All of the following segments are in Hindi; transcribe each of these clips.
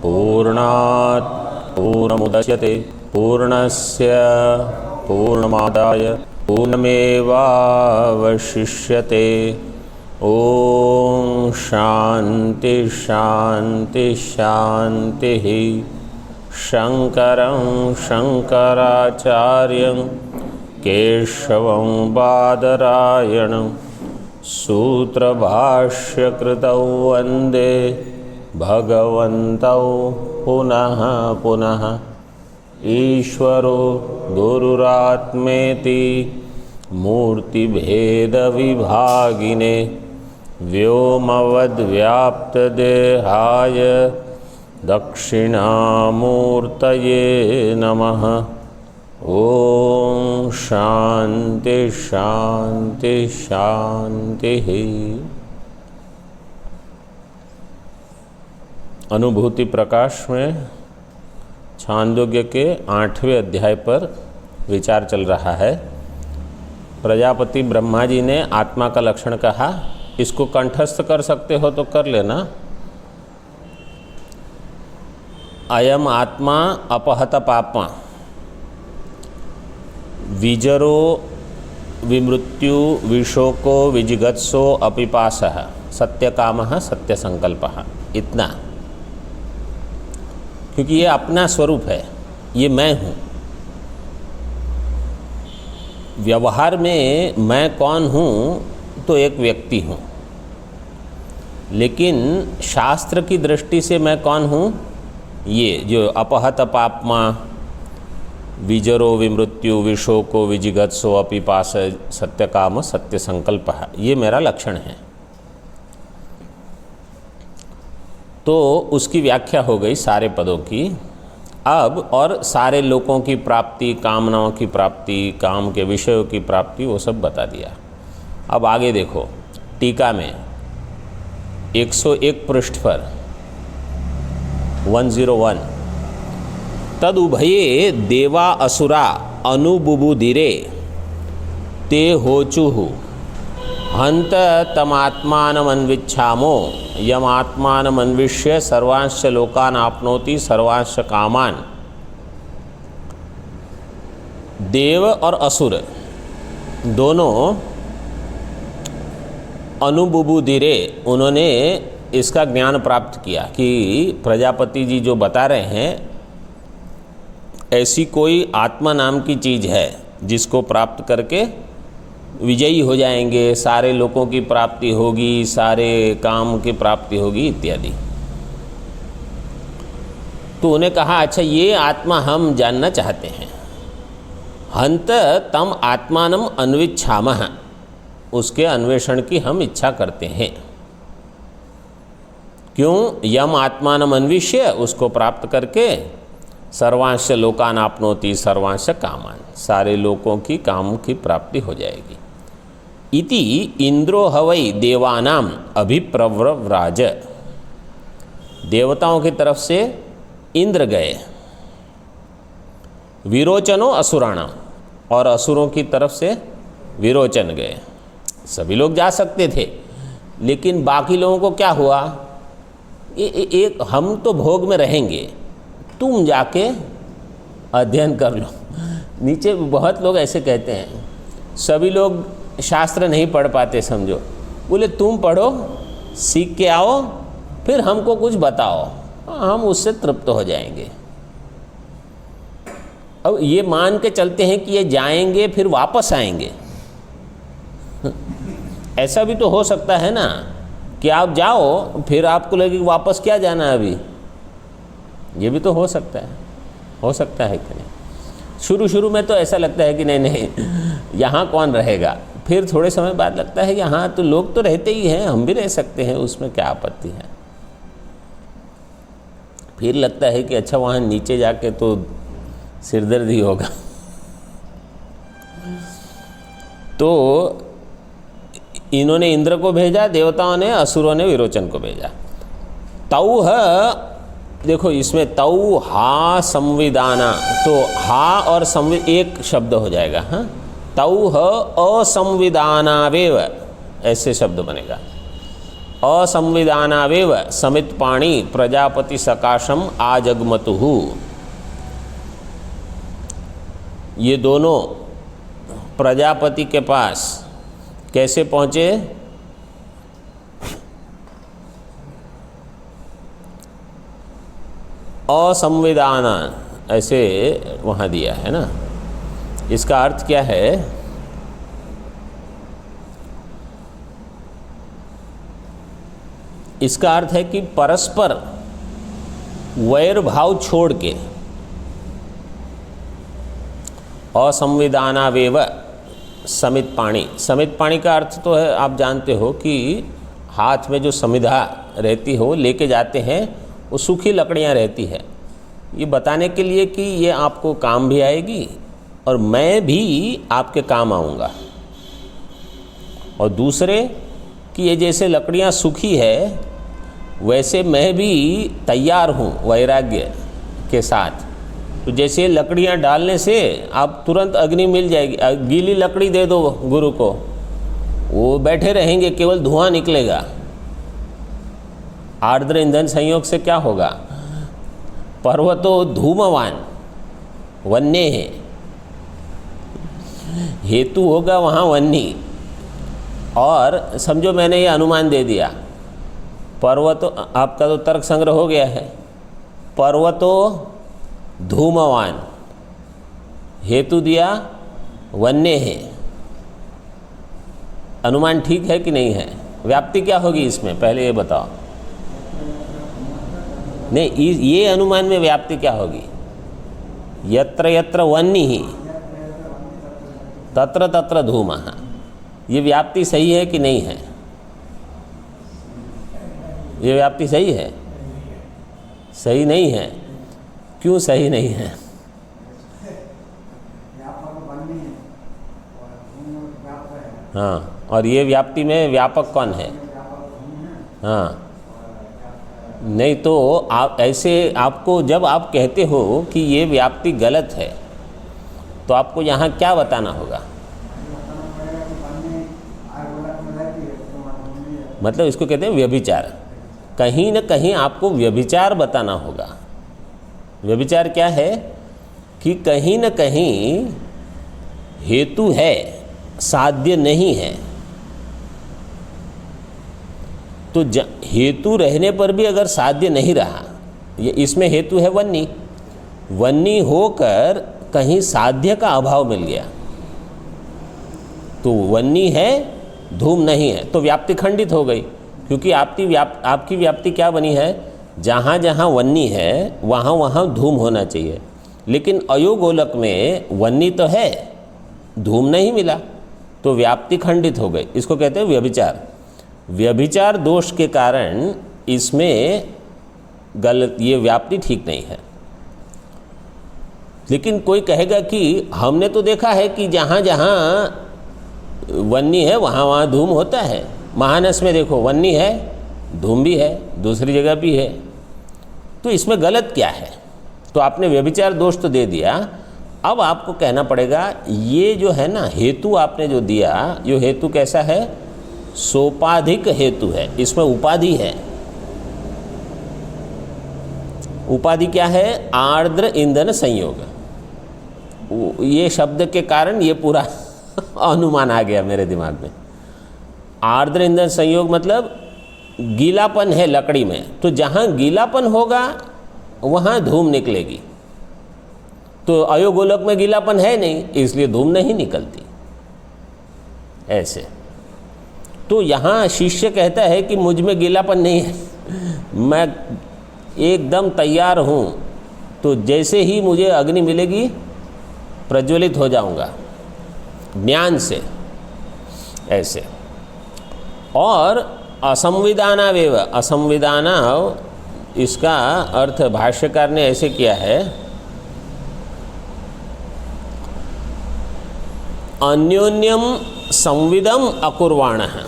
पूर्णात् पूर्णमुदच्यते पूर्णस्य पूर्णमादाय पूर्णमेवावशिष्यते। ओम शांति शांति शांतिः। शंकरं शंकराचार्यं केशवं बादरायणं सूत्रभाष्यकृतौ वन्दे भगवन्तौ पुनः पुनः। ईश्वरो गुरुरात्मेति मूर्तिभेदविभागिने व्योमवद्व्याप्तदेहाय दक्षिणामूर्तये नमः। ओम शांति शांति शांतिः। अनुभूति प्रकाश में छांदोग्य के 8वें अध्याय पर विचार चल रहा है। प्रजापति ब्रह्मा जी ने आत्मा का लक्षण कहा, इसको कंठस्थ कर सकते हो तो कर लेना। अयम आत्मा अपहत पापा विजरो विमृत्यु विशोको विजिगत्सो अपिपासः सत्यकामः सत्यसंकल्पः। इतना, क्योंकि ये अपना स्वरूप है, ये मैं हूँ। व्यवहार में मैं कौन हूँ तो एक व्यक्ति हूँ, लेकिन शास्त्र की दृष्टि से मैं कौन हूँ, ये जो अपहत पापमा विजरो विमृत्यु विशोको विजिगत्सो अपिपास सत्यकाम सत्य संकल्प, ये मेरा लक्षण है। तो उसकी व्याख्या हो गई सारे पदों की। अब और सारे लोगों की प्राप्ति, कामनाओं की प्राप्ति, काम के विषयों की प्राप्ति, वो सब बता दिया। अब आगे देखो, टीका में 101 पृष्ठ पर 101 तदुभये देवा असुरा अनुबुबुधिरे ते होचुः हंत तमात्मानमन्विच्छामो यमात्मानमन्विष्य सर्वांश लोकान् आपनोति सर्वांश कामान्। देव और असुर दोनों अनुबुबुधिरे, उन्होंने इसका ज्ञान प्राप्त किया कि प्रजापति जी जो बता रहे हैं, ऐसी कोई आत्मा नाम की चीज़ है जिसको प्राप्त करके विजयी हो जाएंगे, सारे लोगों की प्राप्ति होगी, सारे काम की प्राप्ति होगी इत्यादि। तो उन्हें कहा, अच्छा ये आत्मा हम जानना चाहते हैं। हंत तम आत्मानम अन्विच्छामः, उसके अन्वेषण की हम इच्छा करते हैं। क्यों? यम आत्मानम अन्विष्य, उसको प्राप्त करके सर्वांश लोकान् आपनोति सर्वांश कामान, सारे लोगों की काम की प्राप्ति हो जाएगी। इति इंद्रो हवै देवानाम अभिप्रव्रव्राज, देवताओं की तरफ से इंद्र गए। विरोचनो असुराणाम, और असुरों की तरफ से विरोचन गए। सभी लोग जा सकते थे, लेकिन बाकी लोगों को क्या हुआ, एक हम तो भोग में रहेंगे, तुम जाके अध्ययन कर लो। नीचे बहुत लोग ऐसे कहते हैं, सभी लोग शास्त्र नहीं पढ़ पाते समझो, बोले तुम पढ़ो, सीख के आओ, फिर हमको कुछ बताओ, हम उससे तृप्त हो जाएंगे। अब ये मान के चलते हैं कि ये जाएंगे फिर वापस आएंगे। ऐसा भी तो हो सकता है ना कि आप जाओ फिर आपको लगे कि वापस क्या जाना है अभी, ये भी तो हो सकता है। हो सकता है कि नहीं? शुरू शुरू में तो ऐसा लगता है कि नहीं नहीं यहाँ कौन रहेगा, फिर थोड़े समय बाद लगता है यहाँ तो लोग तो रहते ही हैं, हम भी रह सकते हैं, उसमें क्या आपत्ति है। फिर लगता है कि अच्छा वहाँ नीचे जाके तो सिरदर्द ही होगा। तो इन्होंने इंद्र को भेजा, देवताओं ने, असुरों ने विरोचन को भेजा। तौ देखो इसमें तौ हा संविदाना, तो हा और संविद एक शब्द हो जाएगा। हाँ, तौ असंविदानावेव, ऐसे शब्द बनेगा। असंविधानावेव समित पाणी प्रजापति सकाशम आजगमतुहु। ये दोनों प्रजापति के पास कैसे पहुँचे? असंविधान ऐसे वहाँ दिया है ना। इसका अर्थ क्या है? इसका अर्थ है कि परस्पर वैर भाव छोड़ के, असंविधानावेव समित पाणी। समित पाणी का अर्थ तो है, आप जानते हो कि हाथ में जो समिधा रहती हो लेके जाते हैं, वो सूखी लकड़ियाँ रहती है। ये बताने के लिए कि ये आपको काम भी आएगी और मैं भी आपके काम आऊँगा। और दूसरे कि ये जैसे लकड़ियाँ सूखी है, वैसे मैं भी तैयार हूँ वैराग्य के साथ। तो जैसे लकड़ियाँ डालने से आप तुरंत अग्नि मिल जाएगी। गीली लकड़ी दे दो गुरु को, वो बैठे रहेंगे, केवल धुआं निकलेगा। आर्द्र ईंधन संयोग से क्या होगा? पर्वतो धूमवान वन्य है, हेतु होगा वहाँ वन्नी। और समझो मैंने ये अनुमान दे दिया, पर्वतो, आपका तो तर्क संग्रह हो गया है, पर्वतो धूमवान, हेतु दिया वन्य है। अनुमान ठीक है कि नहीं है? व्याप्ति क्या होगी इसमें, पहले ये बताओ। नहीं, ये अनुमान में व्याप्ति क्या होगी? यत्र यत्र वन्यः तत्र तत्र धूमः। ये व्याप्ति सही है कि नहीं है? ये व्याप्ति सही है? सही नहीं है। क्यों सही नहीं है? हाँ, और ये व्याप्ति में व्यापक कौन है? हाँ, नहीं तो आप ऐसे, आपको जब आप कहते हो कि ये व्याप्ति गलत है, तो आपको यहाँ क्या बताना होगा? मतलब इसको कहते हैं व्यभिचार। कहीं न कहीं आपको व्यभिचार बताना होगा। व्यभिचार क्या है? कि कहीं न कहीं हेतु है, साध्य नहीं है। तो हेतु रहने पर भी अगर साध्य नहीं रहा, ये इसमें हेतु है वन्नी, वन्नी होकर कहीं साध्य का अभाव मिल गया, तो वन्नी है, धूम नहीं है, तो व्याप्ति खंडित हो गई। क्योंकि आपकी व्याप्ति क्या बनी है? जहाँ जहाँ वन्नी है वहाँ वहाँ धूम होना चाहिए। लेकिन अयोगोलक में वन्नी तो है, धूम नहीं मिला, तो व्याप्ति खंडित हो गई। इसको कहते हैं व्यभिचार। व्यभिचार दोष के कारण इसमें गलत, ये व्याप्ति ठीक नहीं है। लेकिन कोई कहेगा कि हमने तो देखा है कि जहाँ जहाँ वन्नी है वहाँ वहाँ धूम होता है। महानस में देखो वन्नी है, धूम भी है, दूसरी जगह भी है, तो इसमें गलत क्या है? तो आपने व्यभिचार दोष तो दे दिया। अब आपको कहना पड़ेगा ये जो है ना हेतु आपने जो दिया, ये हेतु कैसा है? सोपाधिक हेतु है, इसमें उपाधि है। उपाधि क्या है? आर्द्र ईंधन संयोग। ये शब्द के कारण ये पूरा अनुमान आ गया मेरे दिमाग में। आर्द्र ईंधन संयोग मतलब गीलापन है लकड़ी में, तो जहाँ गीलापन होगा वहाँ धूम निकलेगी। तो अयोगोलक में गीलापन है नहीं, इसलिए धूम नहीं निकलती। ऐसे तो यहाँ शिष्य कहता है कि मुझ में गीलापन नहीं है, मैं एकदम तैयार हूँ, तो जैसे ही मुझे अग्नि मिलेगी प्रज्वलित हो जाऊँगा ज्ञान से। ऐसे और असंविधानावेव, असंविधाना इसका अर्थ भाष्यकार ने ऐसे किया है, अन्योन्यम संविदम अकुर्वाणः,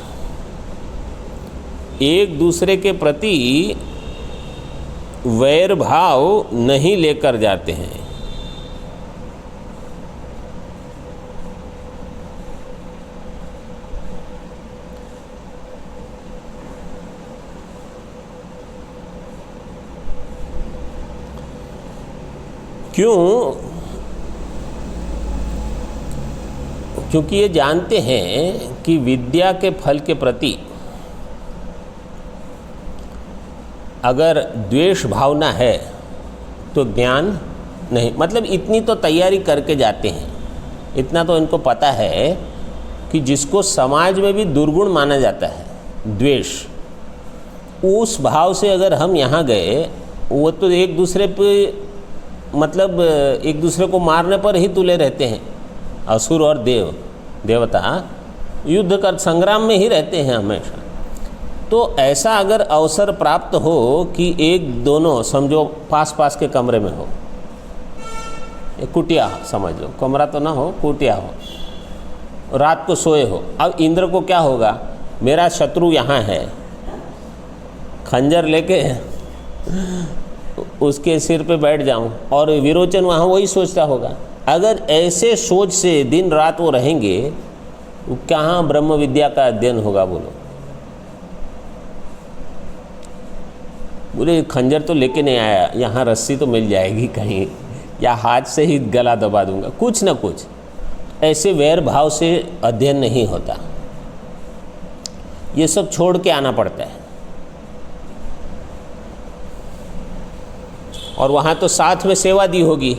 एक दूसरे के प्रति वैर भाव नहीं लेकर जाते हैं। क्यों? क्योंकि ये जानते हैं कि विद्या के फल के प्रति अगर द्वेष भावना है तो ज्ञान नहीं, मतलब इतनी तो तैयारी करके जाते हैं, इतना तो इनको पता है कि जिसको समाज में भी दुर्गुण माना जाता है द्वेष, उस भाव से अगर हम यहाँ गए, वो तो एक दूसरे पे मतलब एक दूसरे को मारने पर ही तुले रहते हैं। असुर और देवता युद्ध कर संग्राम में ही रहते हैं हमेशा। तो ऐसा अगर अवसर प्राप्त हो कि एक दोनों समझो पास पास के कमरे में हो, एक कुटिया समझ लो, कमरा तो ना हो, कुटिया हो, रात को सोए हो। अब इंद्र को क्या होगा, मेरा शत्रु यहाँ है, खंजर लेके उसके सिर पे बैठ जाऊं, और विरोचन वहाँ वही सोचता होगा। अगर ऐसे सोच से दिन रात वो रहेंगे, वो कहाँ ब्रह्म विद्या का अध्ययन होगा बोलो। बोले खंजर तो लेके नहीं आया, यहाँ रस्सी तो मिल जाएगी कहीं, या हाथ से ही गला दबा दूंगा, कुछ ना कुछ। ऐसे वैर भाव से अध्ययन नहीं होता, ये सब छोड़ के आना पड़ता है। और वहाँ तो साथ में सेवा दी होगी।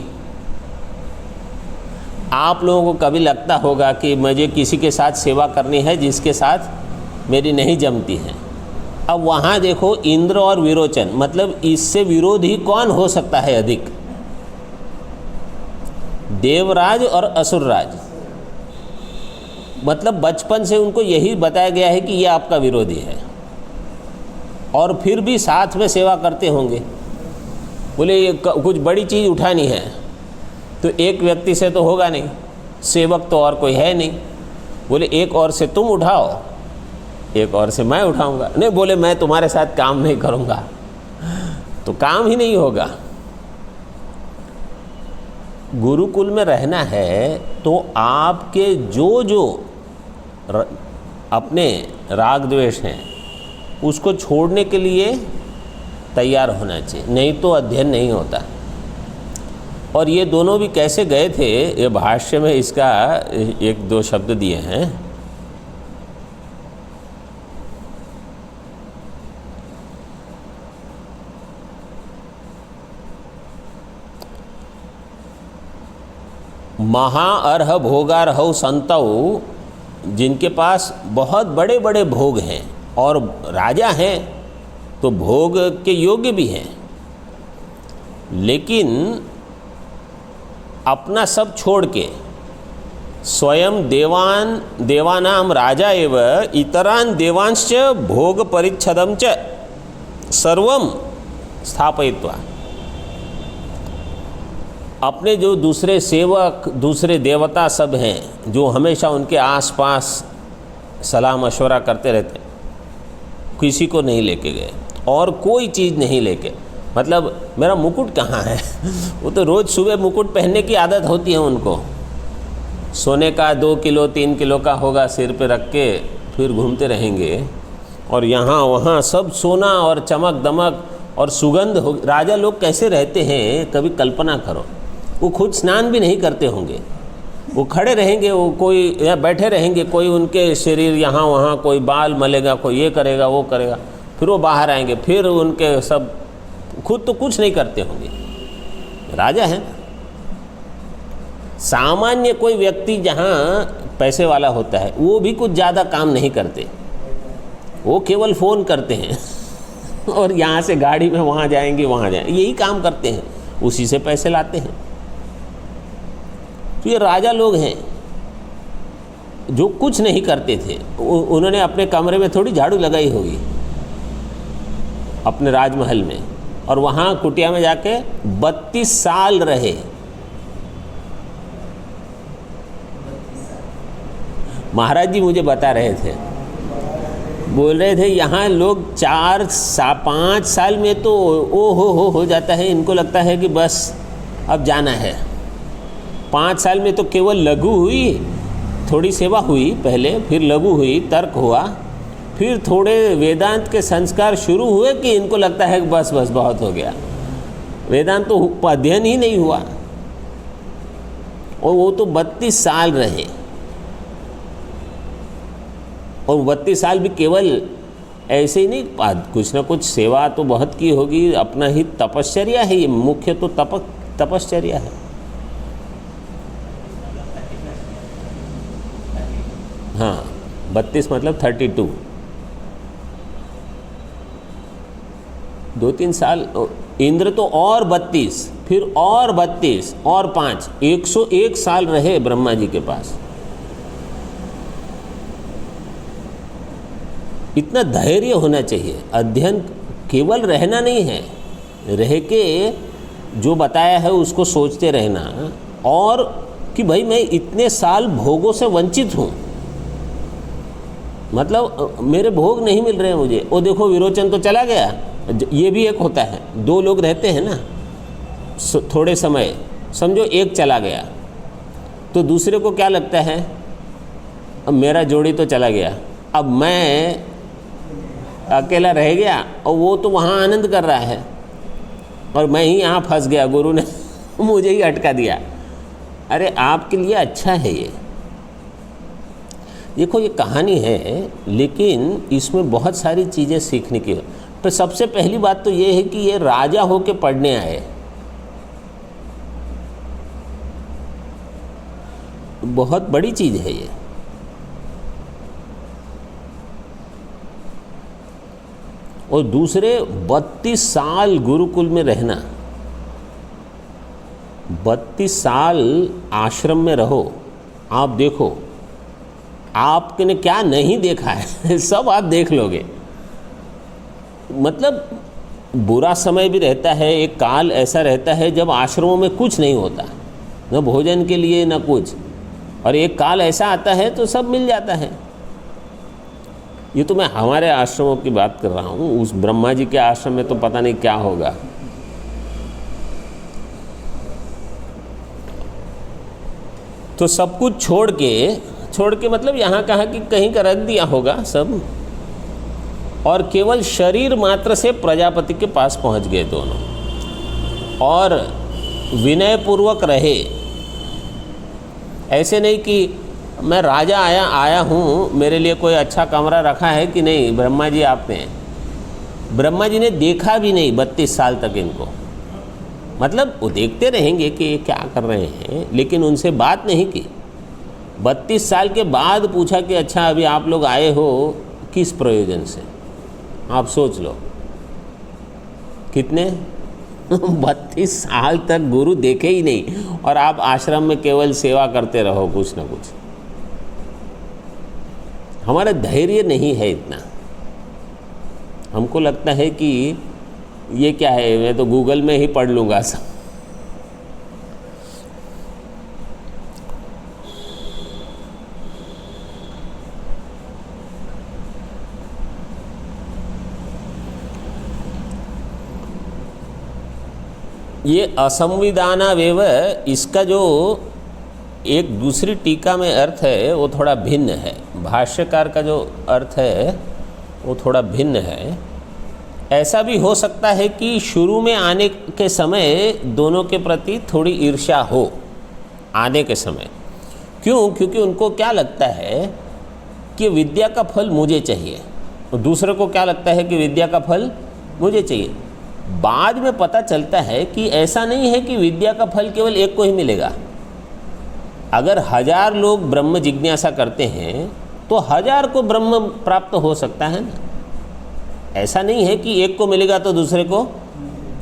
आप लोगों को कभी लगता होगा कि मुझे किसी के साथ सेवा करनी है जिसके साथ मेरी नहीं जमती है। अब वहाँ देखो इंद्र और विरोचन, मतलब इससे विरोधी कौन हो सकता है अधिक? देवराज और असुरराज। मतलब बचपन से उनको यही बताया गया है कि ये आपका विरोधी है, और फिर भी साथ में सेवा करते होंगे। बोले ये कुछ बड़ी चीज़ उठानी है तो एक व्यक्ति से तो होगा नहीं, सेवक तो और कोई है नहीं। बोले एक और से तुम उठाओ, एक और से मैं उठाऊंगा। नहीं, बोले मैं तुम्हारे साथ काम नहीं करूंगा, तो काम ही नहीं होगा। गुरुकुल में रहना है तो आपके जो अपने राग द्वेष हैं उसको छोड़ने के लिए तैयार होना चाहिए, नहीं तो अध्ययन नहीं होता। और ये दोनों भी कैसे गए थे, ये भाष्य में इसका एक दो शब्द दिए हैं। महाअर्ह भोगार्हौ संतौ, जिनके पास बहुत बड़े बड़े भोग हैं और राजा हैं तो भोग के योग्य भी हैं, लेकिन अपना सब छोड़ के स्वयं देवानां राजा एव इतरान देवांश्च भोग परिच्छदं च सर्वं स्थापयित्वा, अपने जो दूसरे सेवक दूसरे देवता सब हैं जो हमेशा उनके आसपास सलाह मशवरा करते रहते, किसी को नहीं लेके गए और कोई चीज़ नहीं लेके। मतलब मेरा मुकुट कहाँ है वो तो रोज़ सुबह मुकुट पहनने की आदत होती है उनको, सोने का 2 किलो 3 किलो का होगा, सिर पे रख के फिर घूमते रहेंगे, और यहाँ वहाँ सब सोना और चमक दमक और सुगंध हो। राजा लोग कैसे रहते हैं कभी कल्पना करो। वो खुद स्नान भी नहीं करते होंगे, वो खड़े रहेंगे, वो कोई या बैठे रहेंगे, कोई उनके शरीर यहाँ वहाँ कोई बाल मलेगा, कोई ये करेगा वो करेगा, फिर वो बाहर आएंगे, फिर उनके सब खुद तो कुछ नहीं करते होंगे, राजा हैं। सामान्य कोई व्यक्ति जहाँ पैसे वाला होता है वो भी कुछ ज़्यादा काम नहीं करते, वो केवल फ़ोन करते हैं और यहाँ से गाड़ी में वहाँ जाएंगे वहाँ जाएंगे, यही काम करते हैं, उसी से पैसे लाते हैं। तो ये राजा लोग हैं जो कुछ नहीं करते थे। उन्होंने अपने कमरे में थोड़ी झाड़ू लगाई होगी अपने राजमहल में, और वहाँ कुटिया में जाके 32 साल रहे। महाराज जी मुझे बता रहे थे, बोल रहे थे यहाँ लोग 4-5 साल में तो ओ हो जाता है, इनको लगता है कि बस अब जाना है। 5 साल में तो केवल लघु हुई, थोड़ी सेवा हुई पहले, फिर लघु हुई, तर्क हुआ, फिर थोड़े वेदांत के संस्कार शुरू हुए कि इनको लगता है कि बस बहुत हो गया। वेदांत तो अध्ययन ही नहीं हुआ, और वो तो 32 साल रहे, और 32 साल भी केवल ऐसे ही नहीं, कुछ ना कुछ सेवा तो बहुत की होगी, अपना ही तपश्चर्या है ये, मुख्य तो तपश्चर्या है। हाँ, 32 मतलब 32, 2-3 साल। इंद्र तो और 32, फिर और 32 और 5, 101 साल रहे ब्रह्मा जी के पास। इतना धैर्य होना चाहिए। अध्ययन केवल रहना नहीं है, रह के जो बताया है उसको सोचते रहना, और कि भाई मैं इतने साल भोगों से वंचित हूँ, मतलब मेरे भोग नहीं मिल रहे हैं मुझे। वो देखो विरोचन तो चला गया, ये भी एक होता है, 2 लोग रहते हैं ना, थोड़े समय समझो एक चला गया तो दूसरे को क्या लगता है, अब मेरा जोड़ी तो चला गया, अब मैं अकेला रह गया, और वो तो वहाँ आनंद कर रहा है और मैं ही यहाँ फंस गया, गुरु ने मुझे ही अटका दिया। अरे आपके लिए अच्छा है ये, देखो ये कहानी है, लेकिन इसमें बहुत सारी चीज़ें सीखने की। तो सबसे पहली बात तो ये है कि ये राजा होके पढ़ने आए, बहुत बड़ी चीज़ है ये। और दूसरे 32 साल गुरुकुल में रहना, 32 साल आश्रम में रहो, आप देखो आपने क्या नहीं देखा है सब आप देख लोगे। मतलब बुरा समय भी रहता है, एक काल ऐसा रहता है जब आश्रमों में कुछ नहीं होता, न भोजन के लिए न कुछ, और एक काल ऐसा आता है तो सब मिल जाता है। ये तो मैं हमारे आश्रमों की बात कर रहा हूँ, उस ब्रह्मा जी के आश्रम में तो पता नहीं क्या होगा। तो सब कुछ छोड़ के मतलब यहाँ कहा कि कहीं का रख दिया होगा सब, और केवल शरीर मात्र से प्रजापति के पास पहुँच गए दोनों, और विनय पूर्वक रहे। ऐसे नहीं कि मैं राजा आया हूँ, मेरे लिए कोई अच्छा कमरा रखा है कि नहीं, ब्रह्मा जी आपने, ब्रह्मा जी ने देखा भी नहीं 32 साल तक इनको, मतलब वो देखते रहेंगे कि ये क्या कर रहे हैं, लेकिन उनसे बात नहीं की। 32 साल के बाद पूछा कि अच्छा अभी आप लोग आए हो किस प्रयोजन से, आप सोच लो कितने 32 साल तक गुरु देखे ही नहीं, और आप आश्रम में केवल सेवा करते रहो कुछ ना कुछ। हमारा धैर्य नहीं है इतना, हमको लगता है कि ये क्या है, मैं तो गूगल में ही पढ़ लूँगा सब। ये असंविधानावेव, इसका जो एक दूसरी टीका में अर्थ है वो थोड़ा भिन्न है, भाष्यकार का जो अर्थ है वो थोड़ा भिन्न है। ऐसा भी हो सकता है कि शुरू में आने के समय दोनों के प्रति थोड़ी ईर्ष्या हो, आने के समय। क्यों? क्योंकि उनको क्या लगता है कि विद्या का फल मुझे चाहिए, और दूसरे को क्या लगता है कि विद्या का फल मुझे चाहिए। बाद में पता चलता है कि ऐसा नहीं है कि विद्या का फल केवल एक को ही मिलेगा। अगर 1000 लोग ब्रह्म जिज्ञासा करते हैं तो 1000 को ब्रह्म प्राप्त हो सकता है ना। ऐसा नहीं है कि एक को मिलेगा तो दूसरे को।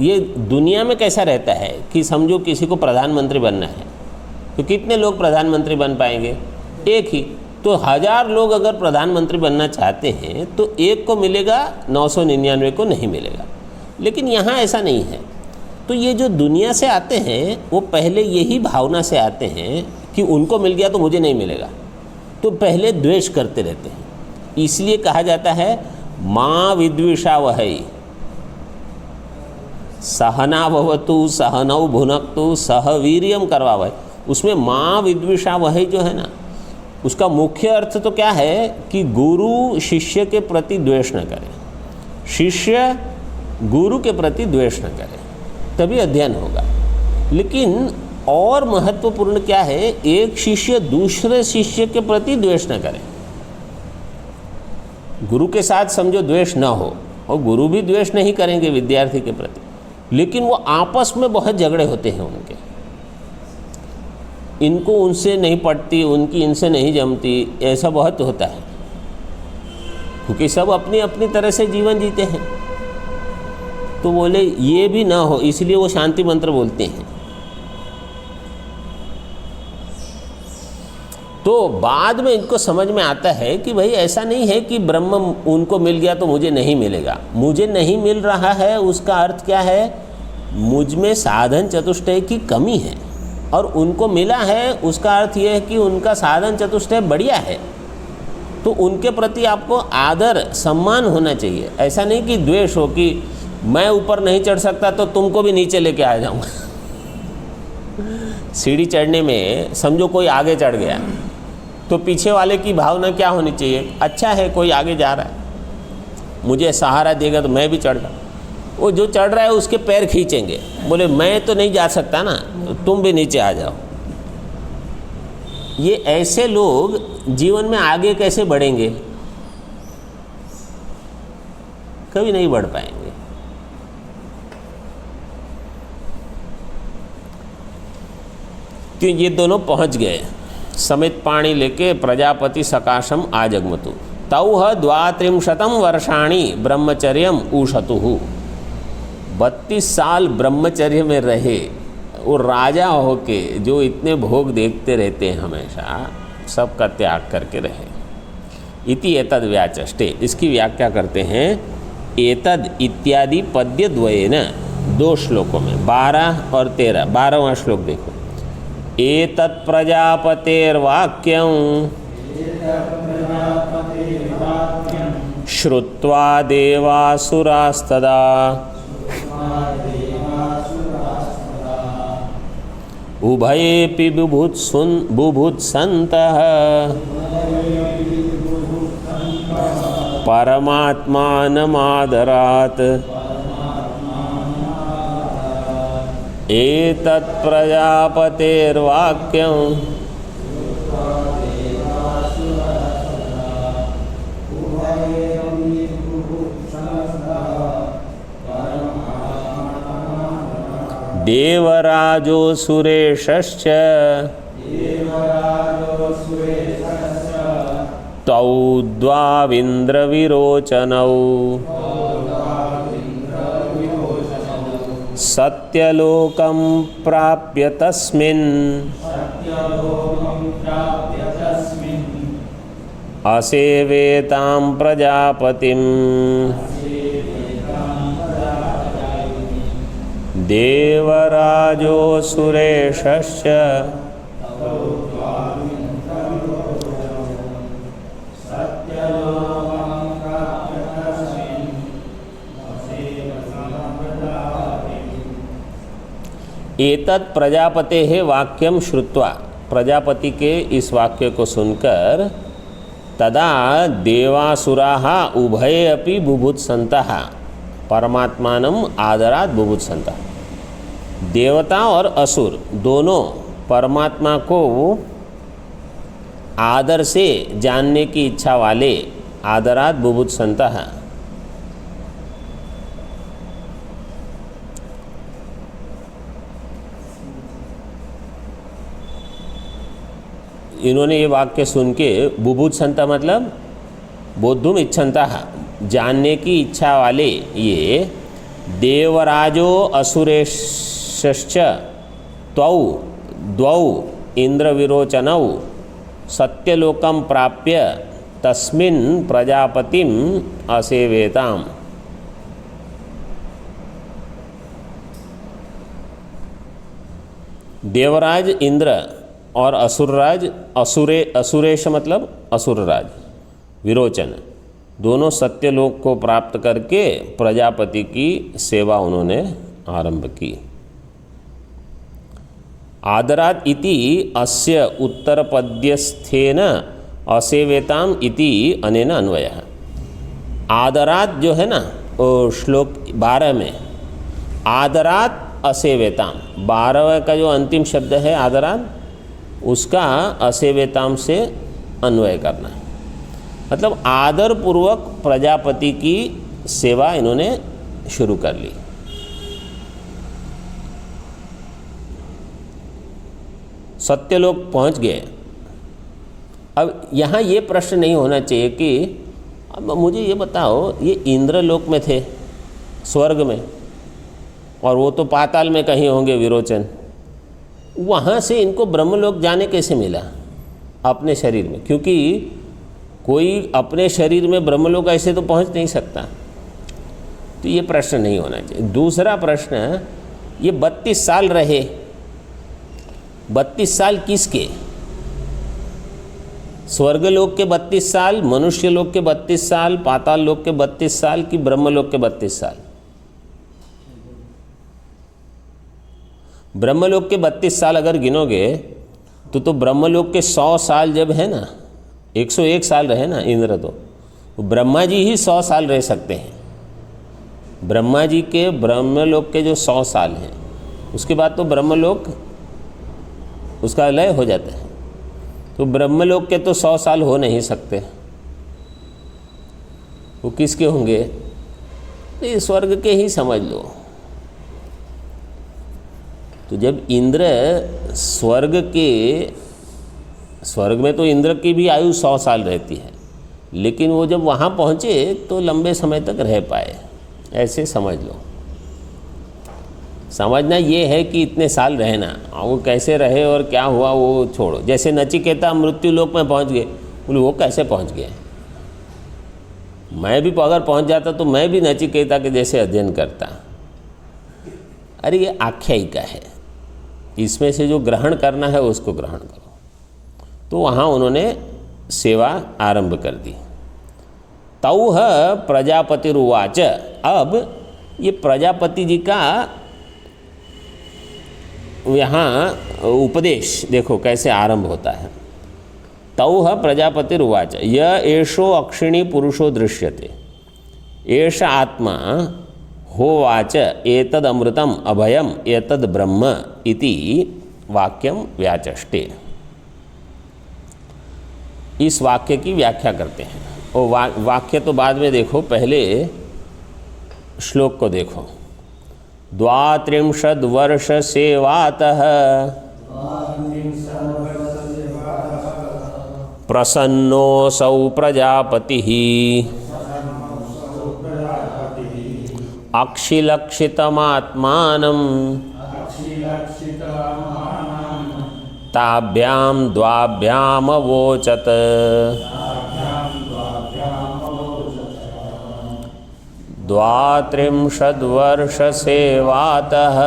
ये दुनिया में कैसा रहता है कि समझो किसी को प्रधानमंत्री बनना है तो कितने लोग प्रधानमंत्री बन पाएंगे? एक ही। तो 1000 लोग अगर प्रधानमंत्री बनना चाहते हैं तो एक को मिलेगा, 999 को नहीं मिलेगा। लेकिन यहाँ ऐसा नहीं है। तो ये जो दुनिया से आते हैं वो पहले यही भावना से आते हैं कि उनको मिल गया तो मुझे नहीं मिलेगा, तो पहले द्वेष करते रहते हैं। इसलिए कहा जाता है माँ विद्विषावहै सहनावतु सहनौ भुनक्तु सह वीर्यम करवावहै। उसमें माँ विद्विषावहै जो है ना, उसका मुख्य अर्थ तो क्या है कि गुरु शिष्य के प्रति द्वेष न करे, शिष्य गुरु के प्रति द्वेष न करे, तभी अध्ययन होगा। लेकिन और महत्वपूर्ण क्या है, एक शिष्य दूसरे शिष्य के प्रति द्वेष न करे। गुरु के साथ समझो द्वेष ना हो, और गुरु भी द्वेष नहीं करेंगे विद्यार्थी के प्रति, लेकिन वो आपस में बहुत झगड़े होते हैं उनके, इनको उनसे नहीं पटती, उनकी इनसे नहीं जमती, ऐसा बहुत होता है, क्योंकि सब अपनी अपनी तरह से जीवन जीते हैं। तो बोले ये भी ना हो, इसलिए वो शांति मंत्र बोलते हैं। तो बाद में इनको समझ में आता है कि भाई ऐसा नहीं है कि ब्रह्म उनको मिल गया तो मुझे नहीं मिलेगा। मुझे नहीं मिल रहा है उसका अर्थ क्या है, मुझ में साधन चतुष्टय की कमी है, और उनको मिला है उसका अर्थ यह है कि उनका साधन चतुष्टय बढ़िया है। तो उनके प्रति आपको आदर सम्मान होना चाहिए। ऐसा नहीं कि द्वेष हो कि मैं ऊपर नहीं चढ़ सकता तो तुमको भी नीचे लेके आ जाऊंगा। सीढ़ी चढ़ने में समझो कोई आगे चढ़ गया तो पीछे वाले की भावना क्या होनी चाहिए, अच्छा है कोई आगे जा रहा है, मुझे सहारा देगा तो मैं भी चढ़ जाऊँ। वो जो चढ़ रहा है उसके पैर खींचेंगे, बोले मैं तो नहीं जा सकता ना, तो तुम भी नीचे आ जाओ। ये ऐसे लोग जीवन में आगे कैसे बढ़ेंगे, कभी नहीं बढ़ पाएंगे। तो ये दोनों पहुंच गए, समित पाणी लेके प्रजापति सकाशम आजगमतु तौह 32 वर्षाणि ब्रह्मचर्यम ऊषतुहु। 32 साल ब्रह्मचर्य में रहे, वो राजा होके जो इतने भोग देखते रहते हैं हमेशा, सबका त्याग करके रहे। इति एतद व्याचष्टे, इसकी व्याख्या करते हैं एतद इत्यादि पद्य द्वयेन, 2 श्लोकों में 12 और 13। 12वां श्लोक देखो, एतत् प्रजापतेर्वाक्यं श्रुत्वा देवासुरास्तदा उभयेऽपि बुभुत्सन्तः परमात्मानमादरात् एतत् प्रजापतेर्वाक्यं देवराजो सुरेशश्च तौ द्वाविन्द्रविरोचनौ सत्यलोकं प्राप्य तस्मिन् असेवेतां प्रजापतिम् देवराजो सुरेशश्च एतत् प्रजापते है वाक्यम श्रुत्वा, प्रजापति के इस वाक्य को सुनकर तदा देवासुराः उभये अपि बुभुत्सन्तः परमात्मानं आदरात् बुभुत्सन्तः। देवता और असुर दोनों परमात्मा को आदर से जानने की इच्छा वाले आदरात् बुभुत्सन्तः। इन्होंने ये वाक्य सुन के, बुभुत्सन्ता मतलब बोद्धुम इच्छन्ता, जानने की इच्छा वाले ये देवराजो असुरेश्च त्वौ द्वौ इंद्रविरोचनौ सत्यलोकं प्राप्य तस्मिन् प्रजापतिम असेवेताम। देवराज इंद्र और असुरराज, असुरेश मतलब असुरराज, विरोचन, दोनों सत्यलोक को प्राप्त करके प्रजापति की सेवा उन्होंने आरंभ की। आदरात इति अस्य उत्तरपद्यस्थेन असेवेताम इति अनेन अन्वयः। आदरात जो है ना, वो श्लोक 12 में आदरात असेवेताम, 12वें का जो अंतिम शब्द है आदरान, उसका असेवेताम से अन्वय करना, मतलब आदर पूर्वक प्रजापति की सेवा इन्होंने शुरू कर ली। सत्यलोक पहुंच गए। अब यहाँ ये प्रश्न नहीं होना चाहिए कि अब मुझे ये बताओ, ये इंद्रलोक में थे, स्वर्ग में, और वो तो पाताल में कहीं होंगे विरोचन, वहाँ से इनको ब्रह्मलोक जाने कैसे मिला अपने शरीर में? क्योंकि कोई अपने शरीर में ब्रह्मलोक ऐसे तो पहुँच नहीं सकता, तो ये प्रश्न नहीं होना चाहिए। दूसरा प्रश्न, ये 32 साल रहे, 32 साल किसके? स्वर्गलोक के 32 साल, मनुष्य लोक के 32 साल, पाताल लोक के 32 साल, कि ब्रह्मलोक के 32 साल? ब्रह्मलोक के 32 साल अगर गिनोगे तो ब्रह्मलोक के 100 साल जब है ना, 101 साल रहे ना इंद्र, तो ब्रह्मा जी ही 100 साल रह सकते हैं। ब्रह्मा जी के ब्रह्मलोक के जो 100 साल हैं, उसके बाद तो ब्रह्मलोक उसका लय हो जाता है, तो ब्रह्मलोक के तो 100 साल हो नहीं सकते, वो किसके होंगे? ये स्वर्ग के ही समझ लो। तो जब इंद्र स्वर्ग में तो इंद्र की भी आयु 100 साल रहती है, लेकिन वो जब वहाँ पहुँचे तो लंबे समय तक रह पाए, ऐसे समझ लो। समझना ये है कि इतने साल रहना, वो कैसे रहे और क्या हुआ वो छोड़ो। जैसे नचिकेता मृत्यु लोक में पहुंच गए, बोले वो कैसे पहुंच गए? मैं भी अगर पहुंच जाता तो मैं भी नचिकेता के जैसे अध्ययन करता। अरे ये आख्यायिका है, इसमें से जो ग्रहण करना है उसको ग्रहण करो। तो वहाँ उन्होंने सेवा आरंभ कर दी। तौह प्रजापतिरुवाच, अब ये प्रजापति जी का यहाँ उपदेश देखो कैसे आरंभ होता है। तौह प्रजापतिरुवाच य एषो अक्षिणी पुरुषो दृश्यते एष आत्मा होवाच एतद अमृतम अभयम एतद ब्रह्म इति वाक्यम व्याचष्टे। इस वाक्य की व्याख्या करते हैं, और वाक्य तो बाद में देखो, पहले श्लोक को देखो। 32 वर्ष सेवातः प्रसन्नोऽसौ प्रजापतिः अक्षिलक्षितमात्मानं ताभ्यां द्वाभ्यामवोचत्। 32 वर्ष सेवातः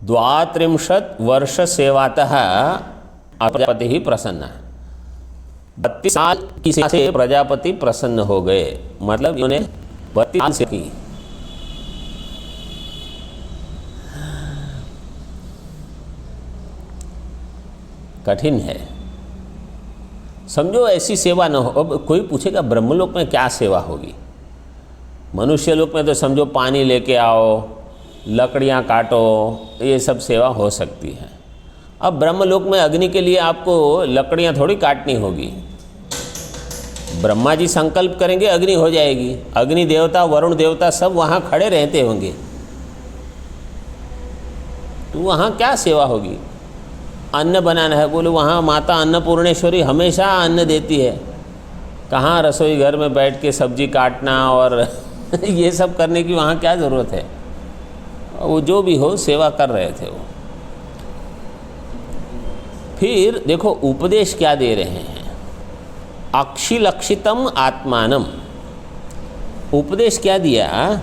द्वात्रिंशत् वर्ष सेवातः प्रजापति ही प्रसन्न। 32 साल की सेवा से प्रजापति प्रसन्न हो गए, मतलब इन्होंने 32 साल से की। कठिन है, समझो ऐसी सेवा न हो। अब कोई पूछेगा ब्रह्मलोक में क्या सेवा होगी? मनुष्य लोक में तो समझो पानी लेके आओ, लकड़ियाँ काटो, ये सब सेवा हो सकती है। अब ब्रह्मलोक में अग्नि के लिए आपको लकड़ियाँ थोड़ी काटनी होगी, ब्रह्मा जी संकल्प करेंगे अग्नि हो जाएगी। अग्नि देवता, वरुण देवता सब वहाँ खड़े रहते होंगे, तो वहाँ क्या सेवा होगी? अन्न बनाना है, बोलो वहाँ माता अन्नपूर्णेश्वरी हमेशा अन्न देती है, कहाँ रसोई घर में बैठ के सब्जी काटना और ये सब करने की वहाँ क्या ज़रूरत है? वो जो भी हो सेवा कर रहे थे वो। फिर देखो उपदेश क्या दे रहे हैं, अक्षिलक्षितम आत्मानम। उपदेश क्या दिया?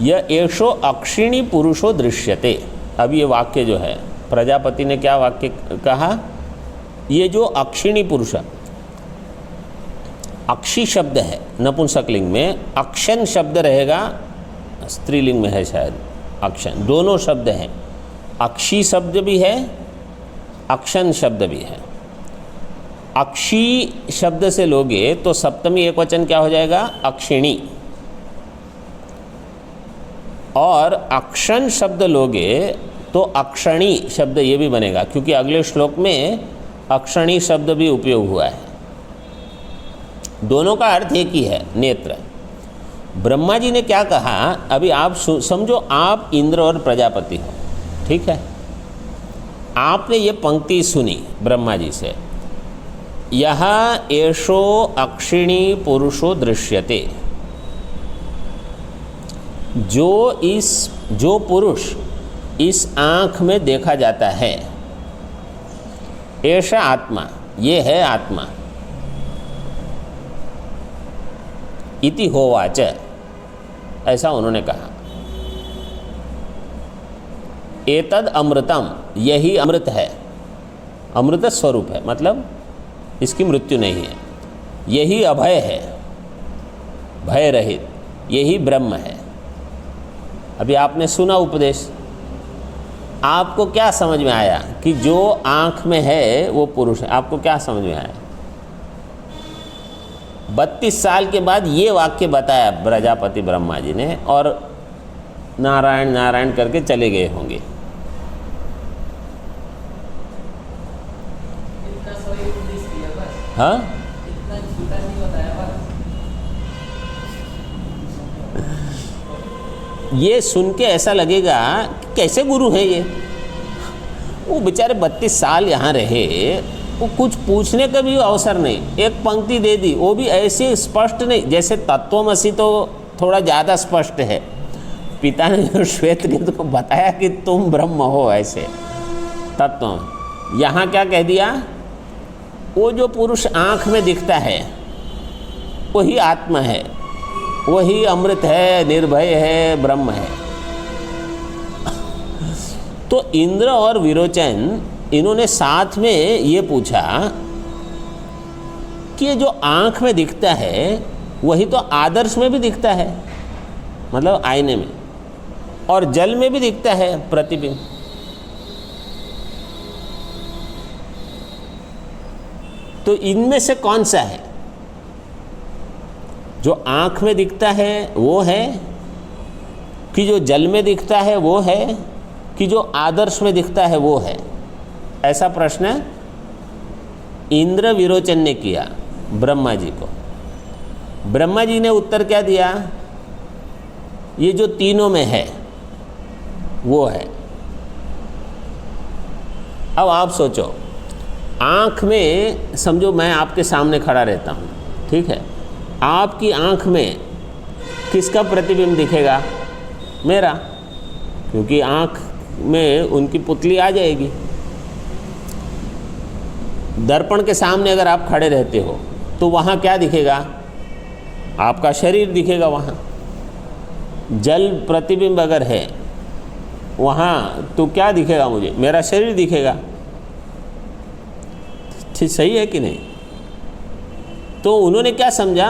यह एषो अक्षिणी पुरुषो दृश्यते। अब ये वाक्य जो है, प्रजापति ने क्या वाक्य कहा? ये जो अक्षिणी पुरुष, अक्षी शब्द है नपुंसकलिंग में, अक्षन शब्द रहेगा स्त्रीलिंग में है शायद, अक्षन, दोनों शब्द हैं। अक्षी शब्द भी है अक्षन शब्द भी है। अक्षी शब्द से लोगे तो सप्तमी एक वचन क्या हो जाएगा? अक्षिणी। और अक्षन शब्द लोगे तो अक्षणी शब्द ये भी बनेगा, क्योंकि अगले श्लोक में अक्षणी शब्द भी उपयोग हुआ है। दोनों का अर्थ एक ही है, नेत्र। ब्रह्मा जी ने क्या कहा, अभी आप समझो, आप इंद्र और प्रजापति हो, ठीक है। आपने ये पंक्ति सुनी ब्रह्मा जी से, यह एषो अक्षिणी पुरुषो दृश्यते। जो पुरुष इस आँख में देखा जाता है, ऐसा आत्मा, ये है आत्मा। इति होवाच, ऐसा उन्होंने कहा। एतद अमृतम, यही अमृत है, अमृत स्वरूप है, मतलब इसकी मृत्यु नहीं है। यही अभय है, भय रहित, यही ब्रह्म है। अभी आपने सुना उपदेश, आपको क्या समझ में आया कि जो आँख में है वो पुरुष है? आपको क्या समझ में आया? 32 साल के बाद ये वाक्य बताया प्रजापति ब्रह्मा जी ने, और नारायण नारायण करके चले गए होंगे। हाँ, ये सुन के ऐसा लगेगा कि कैसे गुरु है ये। वो बेचारे 32 साल यहाँ रहे, वो कुछ पूछने का भी अवसर नहीं, एक पंक्ति दे दी, वो भी ऐसे स्पष्ट नहीं। जैसे तत्वमसि तो थोड़ा ज़्यादा स्पष्ट है, पिता ने जो श्वेत केतु को बताया कि तुम ब्रह्म हो, ऐसे तत्व। यहाँ क्या कह दिया, वो जो पुरुष आँख में दिखता है वही आत्मा है, वही अमृत है, निर्भय है, ब्रह्म है। तो इंद्र और विरोचन, इन्होंने साथ में ये पूछा कि ये जो आँख में दिखता है वही तो आदर्श में भी दिखता है, मतलब आईने में, और जल में भी दिखता है प्रतिबिंब। तो इनमें से कौन सा है? जो आँख में दिखता है वो है, कि जो जल में दिखता है वो है, कि जो आदर्श में दिखता है वो है? ऐसा प्रश्न इंद्र विरोचन ने किया ब्रह्मा जी को। ब्रह्मा जी ने उत्तर क्या दिया, ये जो तीनों में है वो है। अब आप सोचो, आँख में समझो मैं आपके सामने खड़ा रहता हूँ, ठीक है, आपकी आँख में किसका प्रतिबिंब दिखेगा? मेरा, क्योंकि आँख में उनकी पुतली आ जाएगी। दर्पण के सामने अगर आप खड़े रहते हो तो वहाँ क्या दिखेगा? आपका शरीर दिखेगा। वहाँ जल प्रतिबिंब अगर है वहाँ तो क्या दिखेगा? मुझे मेरा शरीर दिखेगा। ठीक, सही है कि नहीं? तो उन्होंने क्या समझा,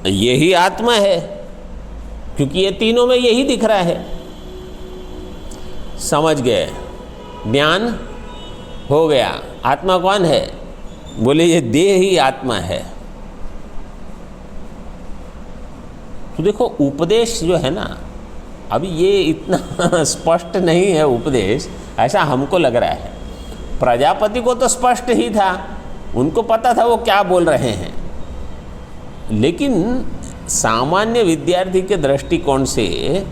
यही आत्मा है, क्योंकि ये तीनों में यही दिख रहा है। समझ गए, ज्ञान हो गया। आत्मा कौन है? बोले ये देह ही आत्मा है। तो देखो उपदेश जो है ना, अभी ये इतना स्पष्ट नहीं है उपदेश, ऐसा हमको लग रहा है। प्रजापति को तो स्पष्ट ही था, उनको पता था वो क्या बोल रहे हैं, लेकिन सामान्य विद्यार्थी के दृष्टिकोण से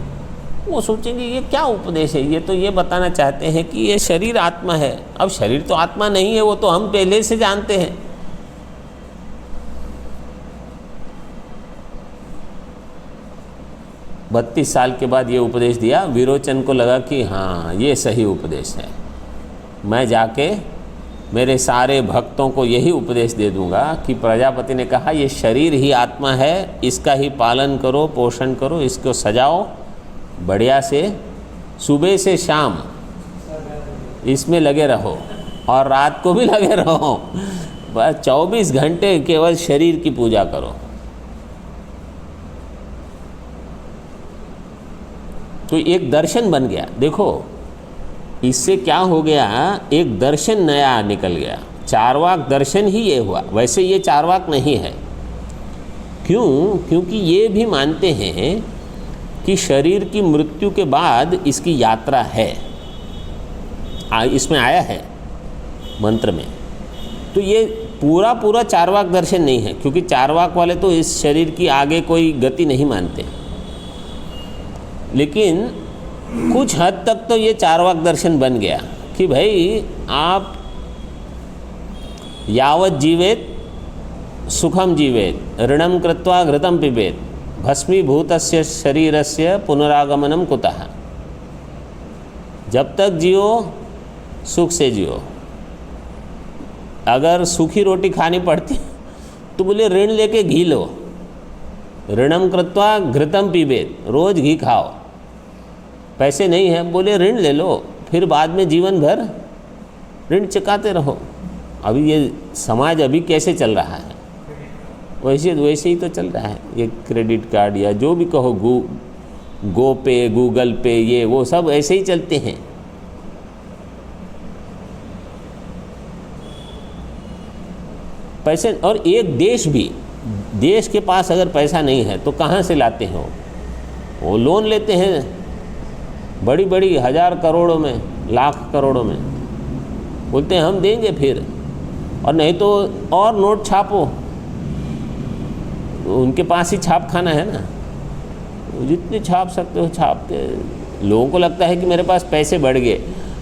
वो सोचेंगे ये क्या उपदेश है, ये तो ये बताना चाहते हैं कि ये शरीर आत्मा है। अब शरीर तो आत्मा नहीं है, वो तो हम पहले से जानते हैं। बत्तीस साल के बाद ये उपदेश दिया, विरोचन को लगा कि हाँ ये सही उपदेश है, मैं जाके मेरे सारे भक्तों को यही उपदेश दे दूंगा कि प्रजापति ने कहा ये शरीर ही आत्मा है, इसका ही पालन करो, पोषण करो, इसको सजाओ बढ़िया से, सुबह से शाम इसमें लगे रहो और रात को भी लगे रहो, बस 24 घंटे केवल शरीर की पूजा करो। तो एक दर्शन बन गया। देखो इससे क्या हो गया, एक दर्शन नया निकल गया। चारवाक दर्शन ही ये हुआ। वैसे ये चारवाक नहीं है। क्यों? क्योंकि ये भी मानते हैं कि शरीर की मृत्यु के बाद इसकी यात्रा है, इसमें आया है मंत्र में। तो ये पूरा चारवाक दर्शन नहीं है, क्योंकि चारवाक वाले तो इस शरीर की आगे कोई गति नहीं मानते। लेकिन कुछ हद तक तो ये चारवाक दर्शन बन गया कि भाई आप यावत जीवेत सुखम जीवेत ऋणम कृत्वा घृतम पिबेत भस्मीभूतस्य शरीरस्य पुनरागमनम कुतः। जब तक जियो सुख से जियो। अगर सूखी रोटी खानी पड़ती तो बोले ऋण लेके घी लो, ऋणम कृत्वा घृतम पिबेत, रोज घी खाओ। पैसे नहीं है, बोले ऋण ले लो, फिर बाद में जीवन भर ऋण चुकाते रहो। अभी ये समाज अभी कैसे चल रहा है, वैसे ही तो चल रहा है। ये क्रेडिट कार्ड या जो भी कहो, गो पे, गूगल पे, ये वो सब ऐसे ही चलते हैं। पैसे, और एक देश के पास अगर पैसा नहीं है तो कहाँ से लाते हैं वो लोन लेते हैं बड़ी बड़ी 1000 करोड़ों में, लाख करोड़ों में, बोलते हैं हम देंगे फिर, और नहीं तो और नोट छापो। उनके पास ही छाप खाना है ना, जितने छाप सकते हो छाप के। लोगों को लगता है कि मेरे पास पैसे बढ़ गए,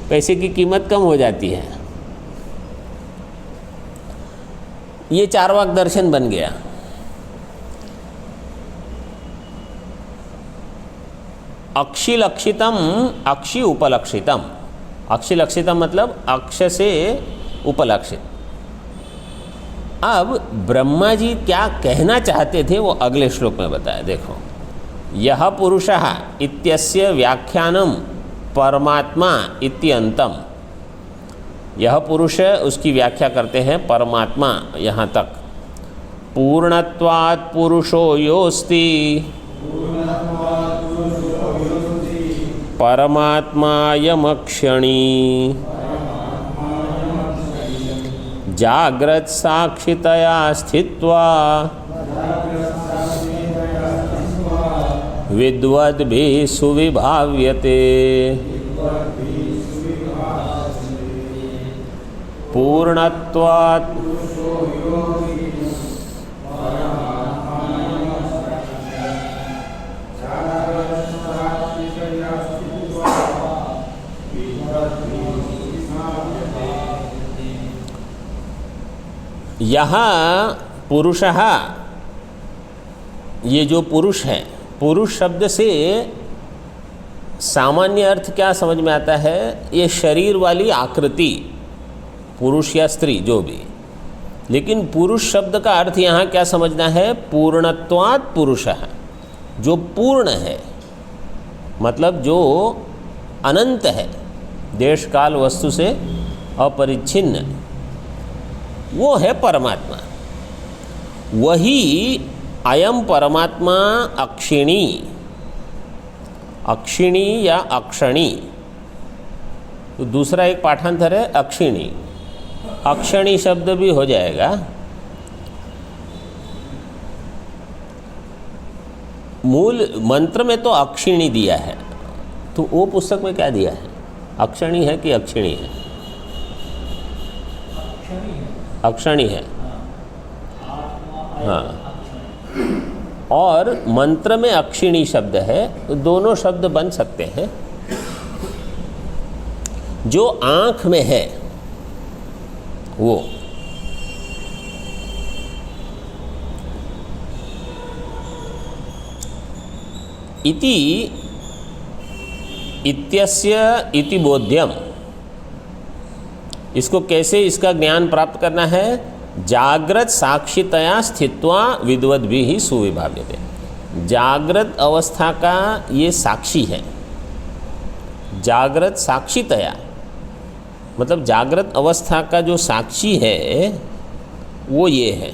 पैसे की कीमत कम हो जाती है। ये चारवाक दर्शन बन गया। अक्षिलक्षितम अक्षि उपलक्षितम। अक्षिलक्षितम मतलब अक्ष से उपलक्षित। अब ब्रह्मा जी क्या कहना चाहते थे वो अगले श्लोक में बताया। देखो, यह पुरुषः इत्यस्य व्याख्यानम परमात्मा इत्यंतम। यह पुरुष, उसकी व्याख्या करते हैं परमात्मा, यहाँ तक। पूर्णत्वात् पुरुषो योस्ति परमात्मायमक्षणी जाग्रत साक्षितया स्थित्वा विद्वद्भिः सुविभाव्यते। पूर्णत्वात् यहाँ पुरुषः, ये जो पुरुष है, पुरुष शब्द से सामान्य अर्थ क्या समझ में आता है, ये शरीर वाली आकृति, पुरुष या स्त्री जो भी। लेकिन पुरुष शब्द का अर्थ यहाँ क्या समझना है, पूर्णत्वात् पुरुषः, जो पूर्ण है, मतलब जो अनंत है, देश काल वस्तु से अपरिच्छिन्न, वो है परमात्मा। वही अयम परमात्मा अक्षिणी, अक्षिणी या अक्षणी, तो दूसरा एक पाठांतर है अक्षिणी। अक्षणी शब्द भी हो जाएगा। मूल मंत्र में तो अक्षिणी दिया है, तो वो पुस्तक में क्या दिया है, अक्षणी है कि अक्षिणी है? अक्षणी है, हाँ। और मंत्र में अक्षिणी शब्द है, तो दोनों शब्द बन सकते हैं। जो आँख में है वो, इति इत्यस्य इति बोध्यम। इसको कैसे, इसका ज्ञान प्राप्त करना है, जागृत साक्षितया स्थित्वा विद्वद्भिः सुविभाव्यते। जागृत अवस्था का ये साक्षी है। जागृत साक्षितया मतलब जागृत अवस्था का जो साक्षी है वो ये है।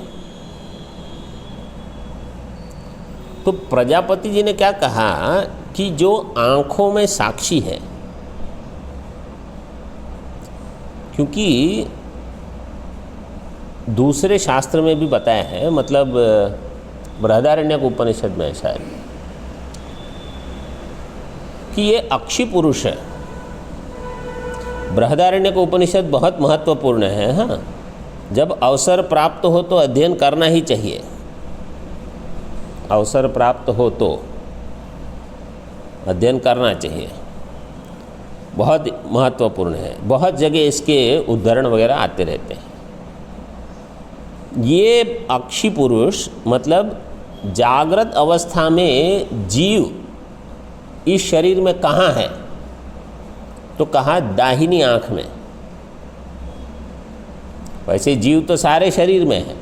तो प्रजापति जी ने क्या कहा कि जो आँखों में साक्षी है, क्योंकि दूसरे शास्त्र में भी बताया है, मतलब बृहदारण्यक उपनिषद में शायद, कि ये अक्षी पुरुष है। बृहदारण्यक उपनिषद बहुत महत्वपूर्ण है। हाँ, जब अवसर प्राप्त हो तो अध्ययन करना ही चाहिए। अवसर प्राप्त हो तो अध्ययन करना चाहिए, बहुत महत्वपूर्ण है। बहुत जगह इसके उदाहरण वगैरह आते रहते हैं। ये अक्षी पुरुष मतलब जागृत अवस्था में जीव इस शरीर में कहाँ है, तो कहा दाहिनी आँख में। वैसे जीव तो सारे शरीर में है,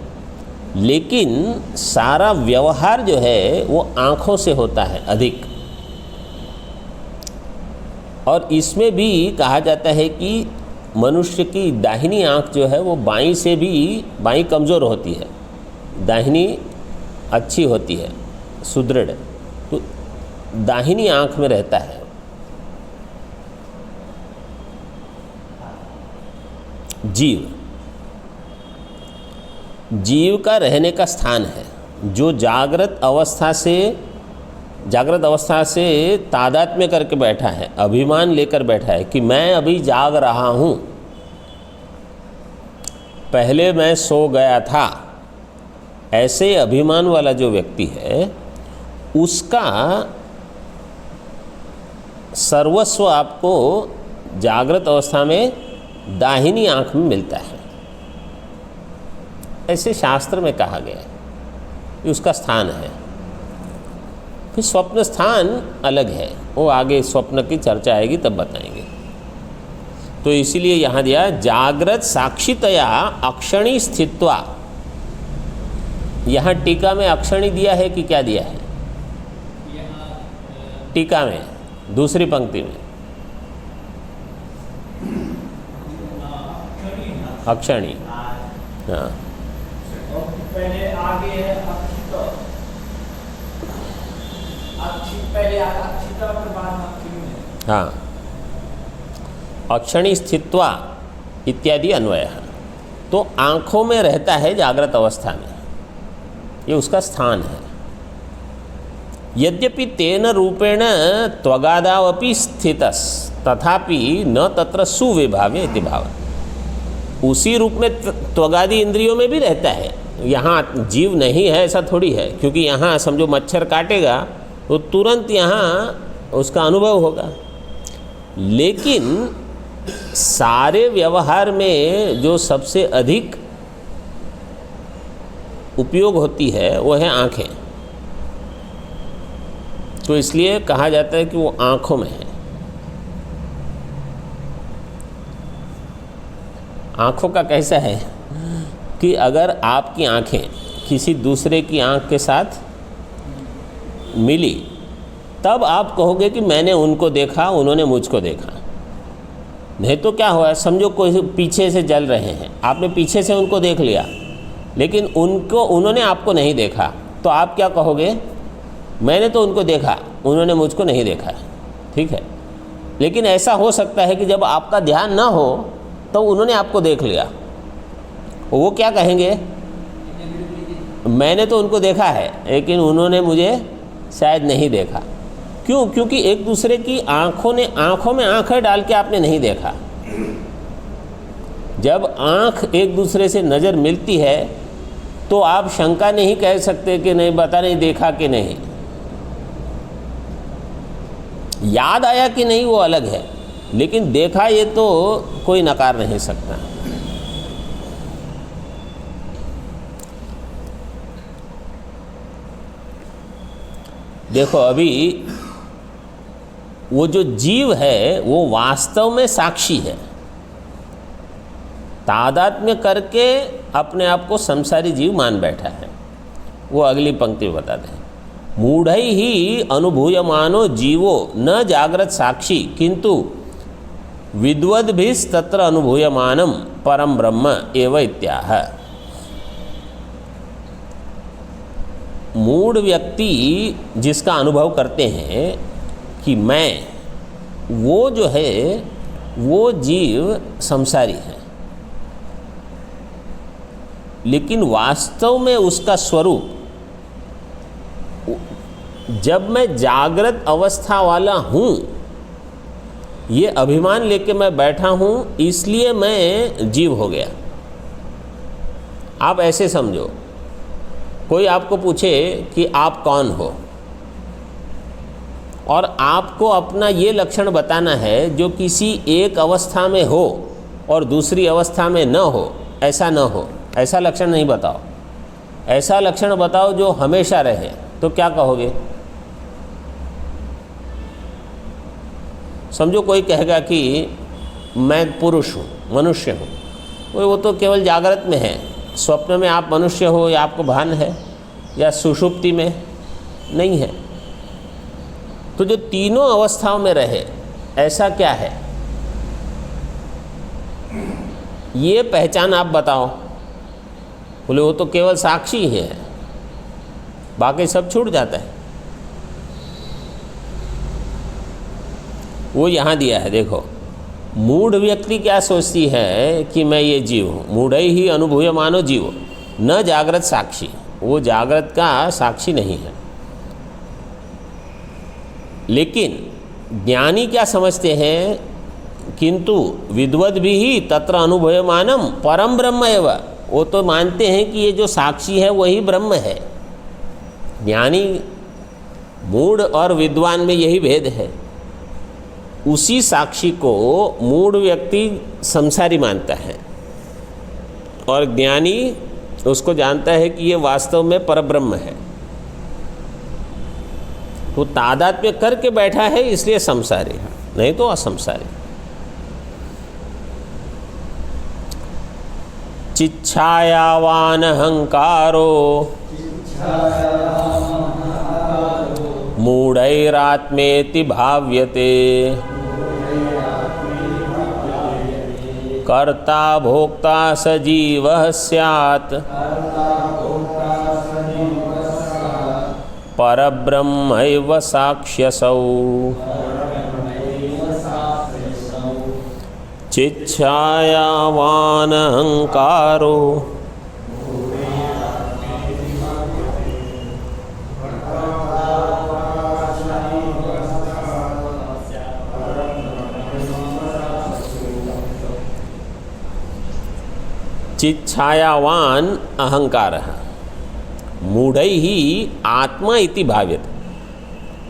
लेकिन सारा व्यवहार जो है वो आँखों से होता है अधिक। और इसमें भी कहा जाता है कि मनुष्य की दाहिनी आँख जो है वो बाईं से भी, बाईं कमज़ोर होती है, दाहिनी अच्छी होती है, सुदृढ़। तो दाहिनी आँख में रहता है। जीव का रहने का स्थान है, जो जागृत अवस्था से तादात्म्य करके बैठा है, अभिमान लेकर बैठा है कि मैं अभी जाग रहा हूँ, पहले मैं सो गया था। ऐसे अभिमान वाला जो व्यक्ति है, उसका सर्वस्व आपको जागृत अवस्था में दाहिनी आँख में मिलता है। ऐसे शास्त्र में कहा गया है कि उसका स्थान है। फिर स्वप्न स्थान अलग है, वो आगे स्वप्न की चर्चा आएगी तब बताएंगे। तो इसीलिए यहाँ दिया जागृत साक्षितया अक्षणी स्थित्वा। यहाँ टीका में अक्षणी दिया है कि क्या दिया है? टीका में दूसरी पंक्ति में अक्षणी। हाँ, पहले आगे है पहले हाँ, अक्षणी स्थित्वा इत्यादि अन्वय है। तो आँखों में रहता है जागृत अवस्था में, ये उसका स्थान है। यद्यपि तेन रूपेण त्वगादावपि स्थितस तथापि न तत्र सुविभावे इति भाव। उसी रूप में त्वगादि इंद्रियों में भी रहता है। यहाँ जीव नहीं है ऐसा थोड़ी है, क्योंकि यहाँ समझो मच्छर काटेगा तो तुरंत यहाँ उसका अनुभव होगा। लेकिन सारे व्यवहार में जो सबसे अधिक उपयोग होती है वो है आँखें। तो इसलिए कहा जाता है कि वो आँखों में है। आँखों का कैसा है कि अगर आपकी आँखें किसी दूसरे की आँख के साथ मिली, तब आप कहोगे कि मैंने उनको देखा, उन्होंने मुझको देखा। नहीं तो क्या हुआ, समझो कोई पीछे से जल रहे हैं, आपने पीछे से उनको देख लिया, लेकिन उन्होंने आपको नहीं देखा, तो आप क्या कहोगे? मैंने तो उनको देखा, उन्होंने मुझको नहीं देखा। ठीक है, लेकिन ऐसा हो सकता है कि जब आपका ध्यान ना हो तो उन्होंने आपको देख लिया, वो क्या कहेंगे? मैंने तो उनको देखा है, लेकिन उन्होंने मुझे शायद नहीं देखा। क्यों? क्योंकि एक दूसरे की आँखों में आँखें डाल के आपने नहीं देखा। जब आँख एक दूसरे से नज़र मिलती है तो आप शंका नहीं कह सकते कि नहीं, पता नहीं देखा कि नहीं। याद आया कि नहीं वो अलग है, लेकिन देखा ये तो कोई नकार नहीं सकता। देखो, अभी वो जो जीव है वो वास्तव में साक्षी है, तादात्म्य करके अपने आप को संसारी जीव मान बैठा है। वो अगली पंक्ति में बताते हैं, मूढ़ै ही अनुभूयमानो जीवो न जागृत साक्षी किंतु विद्वद्भिस्तत्र अनुभूयमानम परम ब्रह्म एव इत्याह। मूढ़ व्यक्ति जिसका अनुभव करते हैं कि मैं, वो जो है वो जीव संसारी है। लेकिन वास्तव में उसका स्वरूप, जब मैं जागृत अवस्था वाला हूँ, ये अभिमान लेके मैं बैठा हूँ इसलिए मैं जीव हो गया। आप ऐसे समझो, कोई आपको पूछे कि आप कौन हो, और आपको अपना ये लक्षण बताना है जो किसी एक अवस्था में हो और दूसरी अवस्था में न हो, ऐसा न हो, ऐसा लक्षण नहीं बताओ। ऐसा लक्षण बताओ जो हमेशा रहे, तो क्या कहोगे? समझो कोई कहेगा कि मैं पुरुष हूँ, मनुष्य हूँ, वो तो केवल जागृत में है। स्वप्न में आप मनुष्य हो या आपको भान है, या सुषुप्ति में नहीं है। तो जो तीनों अवस्थाओं में रहे, ऐसा क्या है, ये पहचान आप बताओ। बोले वो तो केवल साक्षी ही है, बाकी सब छूट जाता है। वो यहाँ दिया है, देखो। मूढ़ व्यक्ति क्या सोचती है कि मैं ये जीव हूँ, मूढ़ई ही अनुभूय मानो जीव, न जागृत साक्षी। वो जागृत का साक्षी नहीं है। लेकिन ज्ञानी क्या समझते हैं, किंतु विद्वद भी ही तत्र अनुभूयमानम परम ब्रह्म एव। वो तो मानते हैं कि ये जो साक्षी है वही ब्रह्म है। ज्ञानी, मूढ़ और विद्वान में यही भेद है। उसी साक्षी को मूढ़ व्यक्ति संसारी मानता है, और ज्ञानी उसको जानता है कि ये वास्तव में परब्रह्म है। तो तादात्म्य करके बैठा है इसलिए संसारी है, नहीं तो असंसारी। चिच्छायावान अहंकारो मूढ़ैरात्मेति भाव्यते, कर्ता भोक्ता सजीवः स्यात् परब्रह्मैव साक्ष्यसौ। चिच्छायावान अहंकारो चिच्छायावान अहंकार मूढ़ै ही आत्मा इति भाव्यते।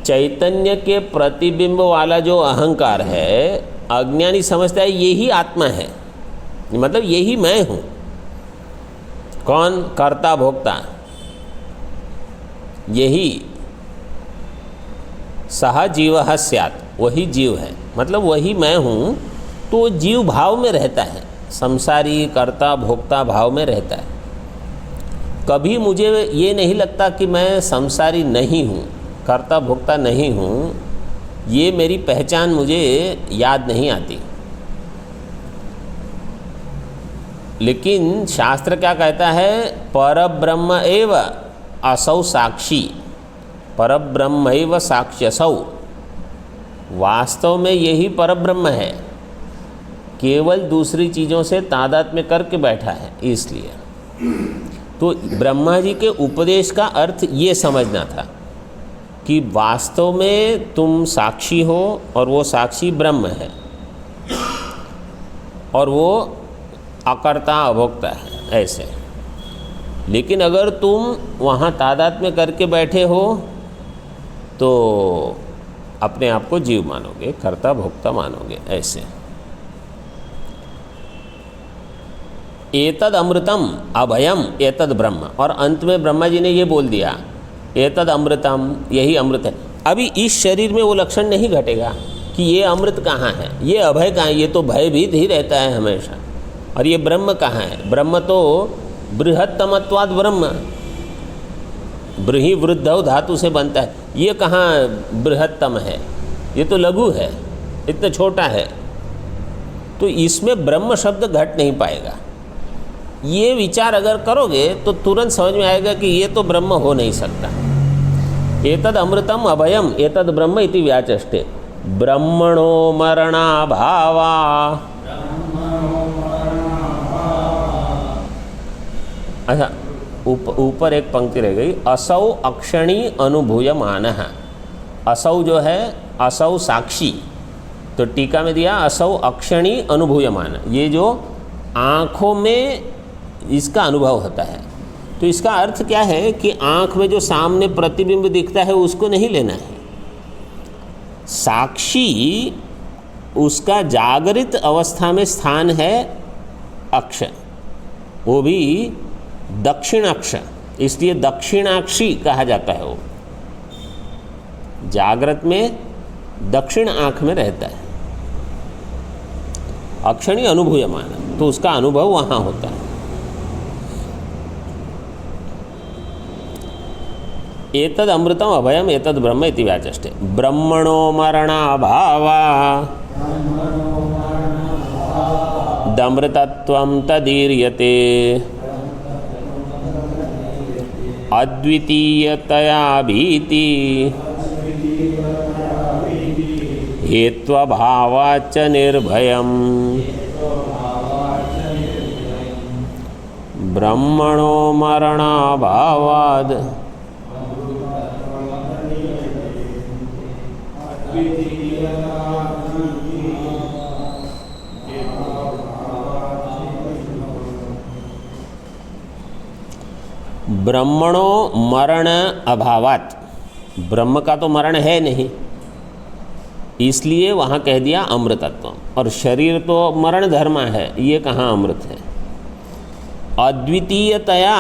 चैतन्य के प्रतिबिंब वाला जो अहंकार है, अज्ञानी समझता है यही आत्मा है, मतलब यही मैं हूँ। कौन? कर्ता भोक्ता, यही सह जीवः स्यात्, वही जीव है, मतलब वही मैं हूँ। तो जीव भाव में रहता है, संसारी कर्ता भोक्ता भाव में रहता है। कभी मुझे ये नहीं लगता कि मैं संसारी नहीं हूँ, कर्ता भोक्ता नहीं हूँ, ये मेरी पहचान मुझे याद नहीं आती। लेकिन शास्त्र क्या कहता है? परब्रह्म एव असौ साक्षी, परब्रह्म एव साक्ष्यसौ। वास्तव में यही परब्रह्म है, केवल दूसरी चीज़ों से तादात्म्य करके बैठा है। इसलिए तो ब्रह्मा जी के उपदेश का अर्थ ये समझना था कि वास्तव में तुम साक्षी हो और वो साक्षी ब्रह्म है, और वो अकर्ता अभोक्ता है, ऐसे। लेकिन अगर तुम वहाँ तादात्म्य करके बैठे हो तो अपने आप को जीव मानोगे, कर्ता भोक्ता मानोगे, ऐसे। एतद अमृतम अभयम एतद ब्रह्म, और अंत में ब्रह्मा जी ने ये बोल दिया, एतद अमृतम, यही अमृत है। अभी इस शरीर में वो लक्षण नहीं घटेगा कि ये अमृत कहाँ है, ये अभय कहाँ है, ये तो भयभीत ही रहता है हमेशा। और ये ब्रह्म कहाँ है? ब्रह्म तो बृहत्तमत्वाद ब्रह्म, बृहि वृद्धौ धातु से बनता है। ये कहाँ बृहत्तम है, ये तो लघु है, इतना छोटा है। तो इसमें ब्रह्म शब्द घट नहीं पाएगा। ये विचार अगर करोगे तो तुरंत समझ में आएगा कि ये तो ब्रह्म हो नहीं सकता। एतद अमृतम अभयम एतद ब्रह्म इति व्याचष्टे, ब्रह्मणो मरणाभावा अच्छा, ऊपर एक पंक्ति रह गई, असौ अक्षणी अनुभूयमानः। असौ जो है, असौ साक्षी, तो टीका में दिया असौ अक्षणी अनुभूयमान, ये जो आँखों में इसका अनुभव होता है। तो इसका अर्थ क्या है कि आँख में जो सामने प्रतिबिंब दिखता है उसको नहीं लेना है। साक्षी उसका जागृत अवस्था में स्थान है अक्ष, वो भी दक्षिणाक्ष, इसलिए दक्षिणाक्षी कहा जाता है। वो जागृत में दक्षिण आँख में रहता है। अक्षणी अनुभूयमान, तो उसका अनुभव वहाँ होता है। एतद अमृतम अभयम एतद ब्रह्म इति व्याचष्टे। ब्रह्मणो मरणाभावा दमृतत्वं तदीर्यते अद्वितीयतया भीति हेत्वभावाच्च निर्भयम् ब्रह्मणो मरणाभावाद् ब्रह्मणो मरण अभावात्, ब्रह्म का तो मरण है नहीं, इसलिए वहाँ कह दिया अमृतत्व। और शरीर तो मरण धर्म है, ये कहाँ अमृत है। अद्वितीयतया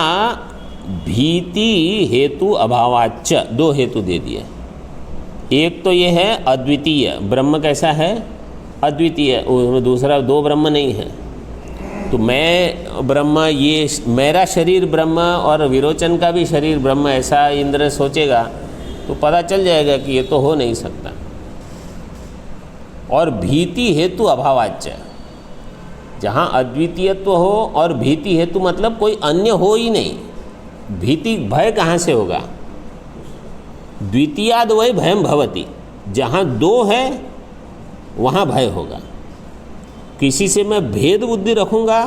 भीति हेतु अभावाच्च, दो हेतु दे दिए। एक तो ये है अद्वितीय, ब्रह्म कैसा है, अद्वितीय, उसमें दूसरा दो ब्रह्म नहीं है। तो मैं ब्रह्म, ये मेरा शरीर ब्रह्म और विरोचन का भी शरीर ब्रह्म, ऐसा इंद्र सोचेगा तो पता चल जाएगा कि ये तो हो नहीं सकता। और भीति हेतु अभावाच्य, जहाँ अद्वितीयत्व हो और भीति हेतु मतलब कोई अन्य हो ही नहीं। भीति भय कहाँ से होगा, द्वितीयाद वै भयम भवति, जहाँ दो है वहाँ भय होगा। किसी से मैं भेद बुद्धि रखूँगा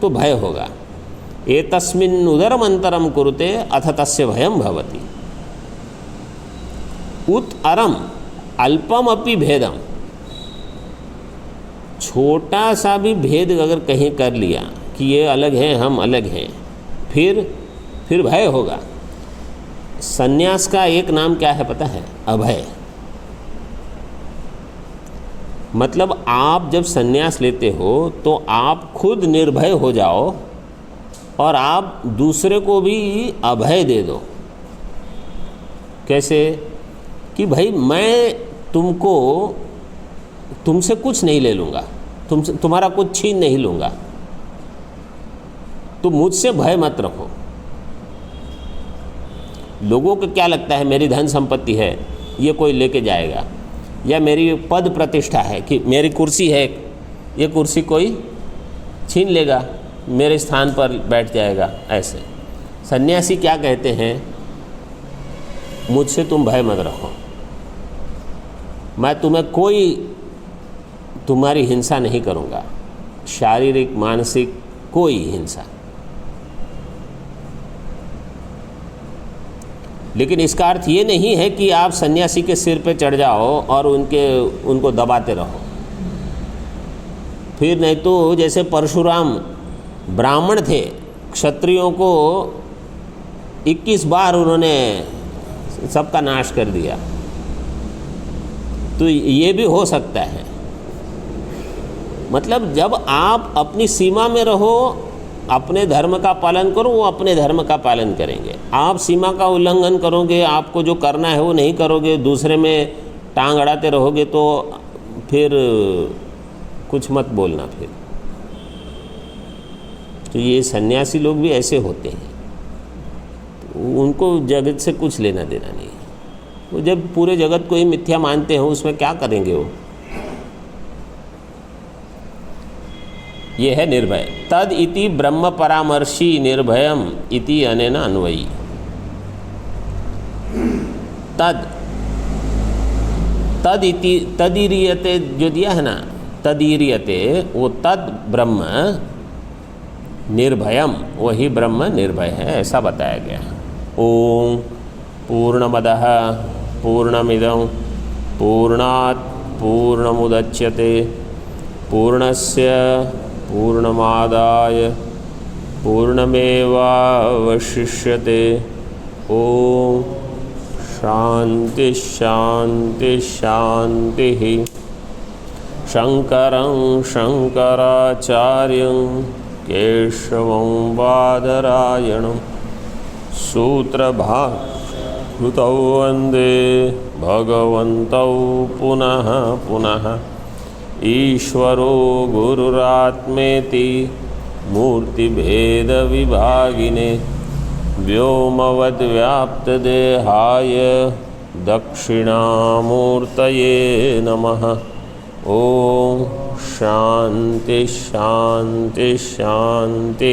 तो भय होगा। एतस्मिन् उदरम अंतरम कुरुते अथ तस्य भयम भवति। उत अरम अल्पम अपि भेदम, छोटा सा भी भेद अगर कहीं कर लिया कि ये अलग है हम अलग हैं, फिर भय होगा। सन्यास का एक नाम क्या है पता है, अभय। मतलब आप जब सन्यास लेते हो तो आप खुद निर्भय हो जाओ और आप दूसरे को भी अभय दे दो। कैसे कि भाई मैं तुमसे कुछ नहीं ले लूँगा, तुम्हारा कुछ छीन नहीं लूँगा, तो मुझसे भय मत रखो। लोगों को क्या लगता है मेरी धन संपत्ति है ये कोई लेके जाएगा, या मेरी पद प्रतिष्ठा है कि मेरी कुर्सी है ये कुर्सी कोई छीन लेगा, मेरे स्थान पर बैठ जाएगा। ऐसे सन्यासी क्या कहते हैं, मुझसे तुम भय मत रखो, मैं तुम्हारी हिंसा नहीं करूँगा, शारीरिक मानसिक कोई हिंसा। लेकिन इसका अर्थ ये नहीं है कि आप सन्यासी के सिर पे चढ़ जाओ और उनको दबाते रहो। फिर नहीं तो जैसे परशुराम ब्राह्मण थे, क्षत्रियों को 21 बार उन्होंने सबका नाश कर दिया, तो ये भी हो सकता है। मतलब जब आप अपनी सीमा में रहो, अपने धर्म का पालन करो, वो अपने धर्म का पालन करेंगे। आप सीमा का उल्लंघन करोगे, आपको जो करना है वो नहीं करोगे, दूसरे में टांग अड़ाते रहोगे, तो फिर कुछ मत बोलना। फिर तो ये सन्यासी लोग भी ऐसे होते हैं, उनको जगत से कुछ लेना देना नहीं है। वो जब पूरे जगत को ही मिथ्या मानते हैं, उसमें क्या करेंगे वो। ये है निर्भय। तद इति ब्रह्म परामर्शी निर्भयम इति अनेन अन्वयी। तद इति तदीरियते जो दिया है ना, तदीरियते, वो तद ब्रह्म निर्भयम, वही ब्रह्म निर्भय है, ऐसा बताया गया। ओम पूर्णमदः पूर्णमिदं पूर्णात् पूर्णमुदच्यते पूर्णस्य पूर्णमादाय पूर्णमेवावशिष्यते। ओम शांति शांति शांति। शंकरं शंकराचार्यं केशवं बादरायणं सूत्रभाष्यकृतौ वन्दे भगवन्तौ पुनः पुनः। ईश्वरो गुरुरात्मेति मूर्तिभेदविभागिने व्योमवद्व्याप्तदेहाय दक्षिणामूर्तये नमः। ओम शांति शांति शांति।